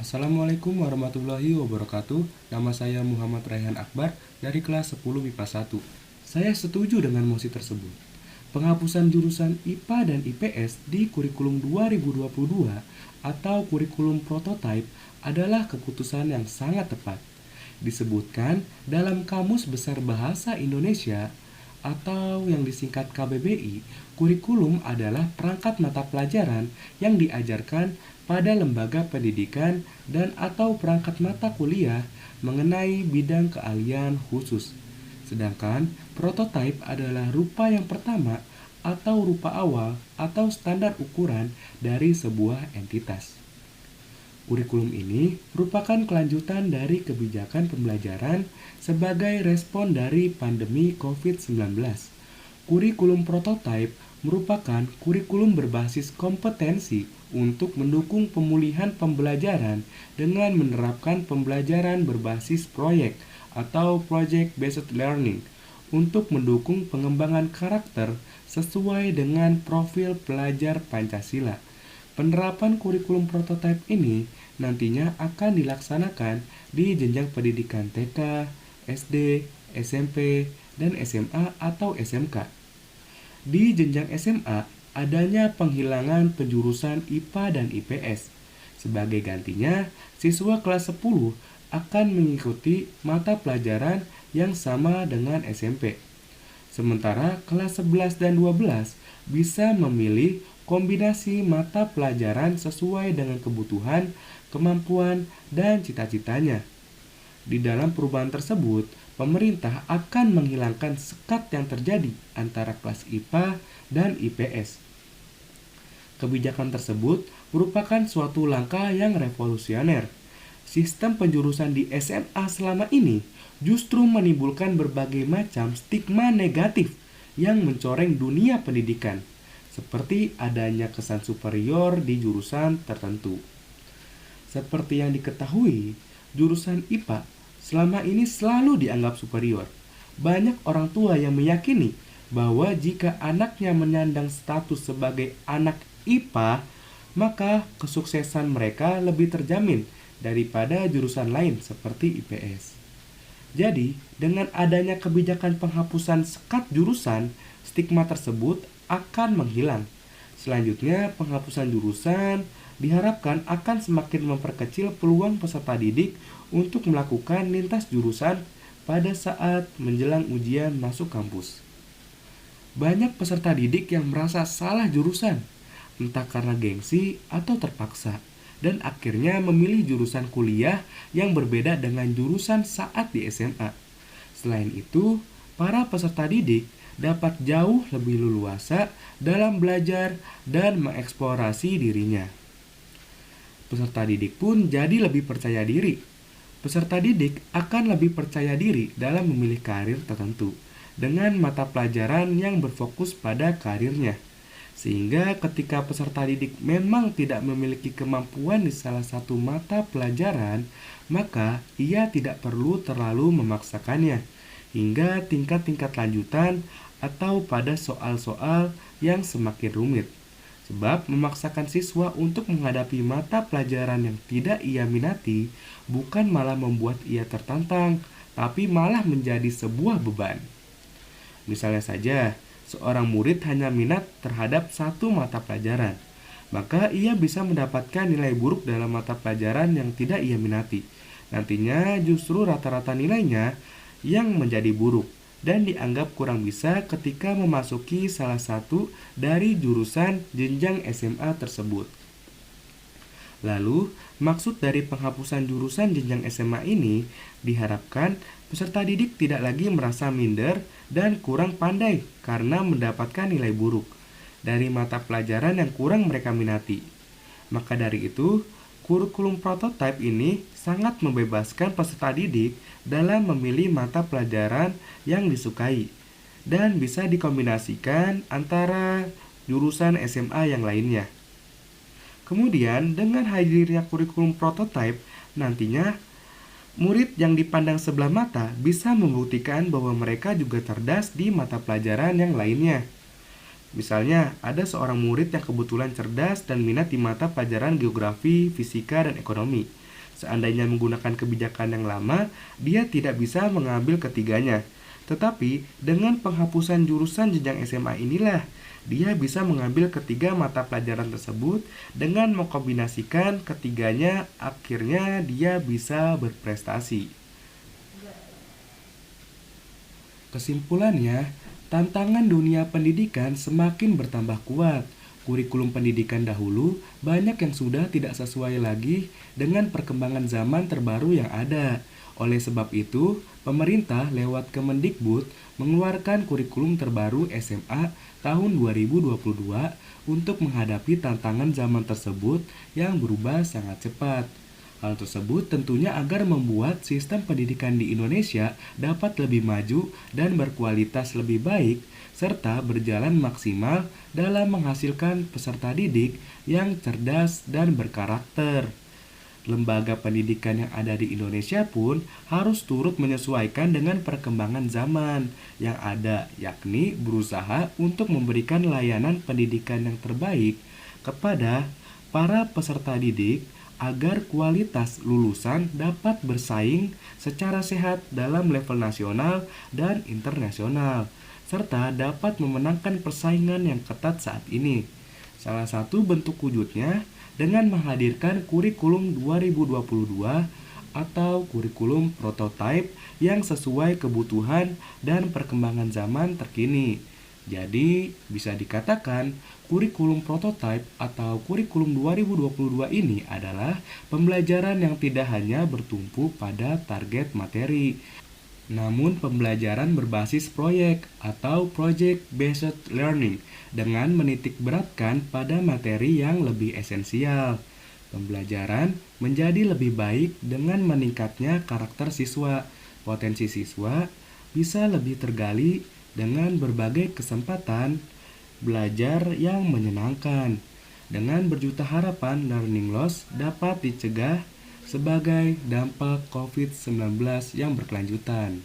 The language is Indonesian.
Assalamualaikum warahmatullahi wabarakatuh. Nama saya Muhammad Raihan Akbar dari kelas 10 MIPA 1. Saya setuju dengan mosi tersebut. Penghapusan jurusan IPA dan IPS di kurikulum 2022 atau kurikulum prototipe adalah keputusan yang sangat tepat. Disebutkan dalam Kamus Besar Bahasa Indonesia atau yang disingkat KBBI, kurikulum adalah perangkat mata pelajaran yang diajarkan pada lembaga pendidikan dan atau perangkat mata kuliah mengenai bidang keahlian khusus. Sedangkan prototipe adalah rupa yang pertama atau rupa awal atau standar ukuran dari sebuah entitas. Kurikulum ini merupakan kelanjutan dari kebijakan pembelajaran sebagai respon dari pandemi COVID-19. Kurikulum prototipe merupakan kurikulum berbasis kompetensi untuk mendukung pemulihan pembelajaran dengan menerapkan pembelajaran berbasis proyek atau project-based learning untuk mendukung pengembangan karakter sesuai dengan profil pelajar Pancasila. Penerapan kurikulum prototipe ini nantinya akan dilaksanakan di jenjang pendidikan TK, SD, SMP, dan SMA atau SMK. Di jenjang SMA, adanya penghilangan penjurusan IPA dan IPS. Sebagai gantinya, siswa kelas 10 akan mengikuti mata pelajaran yang sama dengan SMP. Sementara kelas 11 dan 12 bisa memilih kombinasi mata pelajaran sesuai dengan kebutuhan, kemampuan, dan cita-citanya. Di dalam perubahan tersebut, pemerintah akan menghilangkan sekat yang terjadi antara kelas IPA dan IPS. Kebijakan tersebut merupakan suatu langkah yang revolusioner. Sistem penjurusan di SMA selama ini justru menimbulkan berbagai macam stigma negatif yang mencoreng dunia pendidikan, seperti adanya kesan superior di jurusan tertentu. Seperti yang diketahui, jurusan IPA selama ini selalu dianggap superior. Banyak orang tua yang meyakini bahwa jika anaknya menyandang status sebagai anak IPA, maka kesuksesan mereka lebih terjamin daripada jurusan lain seperti IPS. Jadi, dengan adanya kebijakan penghapusan sekat jurusan, stigma tersebut akan menghilang. Selanjutnya, penghapusan jurusan diharapkan akan semakin memperkecil peluang peserta didik untuk melakukan lintas jurusan pada saat menjelang ujian masuk kampus. Banyak peserta didik yang merasa salah jurusan, entah karena gengsi atau terpaksa, dan akhirnya memilih jurusan kuliah yang berbeda dengan jurusan saat di SMA. Selain itu, para peserta didik dapat jauh lebih leluasa dalam belajar dan mengeksplorasi dirinya. Peserta didik pun jadi lebih percaya diri. Peserta didik akan lebih percaya diri dalam memilih karir tertentu dengan mata pelajaran yang berfokus pada karirnya. Sehingga ketika peserta didik memang tidak memiliki kemampuan di salah satu mata pelajaran, maka ia tidak perlu terlalu memaksakannya hingga tingkat-tingkat lanjutan atau pada soal-soal yang semakin rumit. Sebab memaksakan siswa untuk menghadapi mata pelajaran yang tidak ia minati bukan malah membuat ia tertantang, tapi malah menjadi sebuah beban. Misalnya saja, seorang murid hanya minat terhadap satu mata pelajaran, maka ia bisa mendapatkan nilai buruk dalam mata pelajaran yang tidak ia minati. Nantinya justru rata-rata nilainya yang menjadi buruk dan dianggap kurang bisa ketika memasuki salah satu dari jurusan jenjang SMA tersebut. Lalu, maksud dari penghapusan jurusan jenjang SMA ini diharapkan peserta didik tidak lagi merasa minder dan kurang pandai karena mendapatkan nilai buruk dari mata pelajaran yang kurang mereka minati. Maka dari itu, kurikulum prototipe ini sangat membebaskan peserta didik dalam memilih mata pelajaran yang disukai dan bisa dikombinasikan antara jurusan SMA yang lainnya. Kemudian, dengan hadirnya kurikulum prototipe, nantinya murid yang dipandang sebelah mata bisa membuktikan bahwa mereka juga cerdas di mata pelajaran yang lainnya. Misalnya, ada seorang murid yang kebetulan cerdas dan minat di mata pelajaran geografi, fisika, dan ekonomi. Seandainya menggunakan kebijakan yang lama, dia tidak bisa mengambil ketiganya. Tetapi, dengan penghapusan jurusan jenjang SMA inilah, dia bisa mengambil ketiga mata pelajaran tersebut dengan mengkombinasikan ketiganya, akhirnya dia bisa berprestasi. Kesimpulannya, tantangan dunia pendidikan semakin bertambah kuat. Kurikulum pendidikan dahulu banyak yang sudah tidak sesuai lagi dengan perkembangan zaman terbaru yang ada. Oleh sebab itu, pemerintah lewat Kemendikbud mengeluarkan kurikulum terbaru SMA tahun 2022 untuk menghadapi tantangan zaman tersebut yang berubah sangat cepat. Hal tersebut tentunya agar membuat sistem pendidikan di Indonesia dapat lebih maju dan berkualitas lebih baik, serta berjalan maksimal dalam menghasilkan peserta didik yang cerdas dan berkarakter. Lembaga pendidikan yang ada di Indonesia pun harus turut menyesuaikan dengan perkembangan zaman yang ada, yakni berusaha untuk memberikan layanan pendidikan yang terbaik kepada para peserta didik agar kualitas lulusan dapat bersaing secara sehat dalam level nasional dan internasional, serta dapat memenangkan persaingan yang ketat saat ini. Salah satu bentuk wujudnya dengan menghadirkan kurikulum 2022 atau kurikulum prototipe yang sesuai kebutuhan dan perkembangan zaman terkini. Jadi, bisa dikatakan kurikulum prototipe atau kurikulum 2022 ini adalah pembelajaran yang tidak hanya bertumpu pada target materi, namun pembelajaran berbasis proyek atau project based learning dengan menitik beratkan pada materi yang lebih esensial. Pembelajaran menjadi lebih baik dengan meningkatnya karakter siswa. Potensi siswa bisa lebih tergali dengan berbagai kesempatan belajar yang menyenangkan. Dengan berjuta harapan, learning loss dapat dicegah sebagai dampak COVID-19 yang berkelanjutan.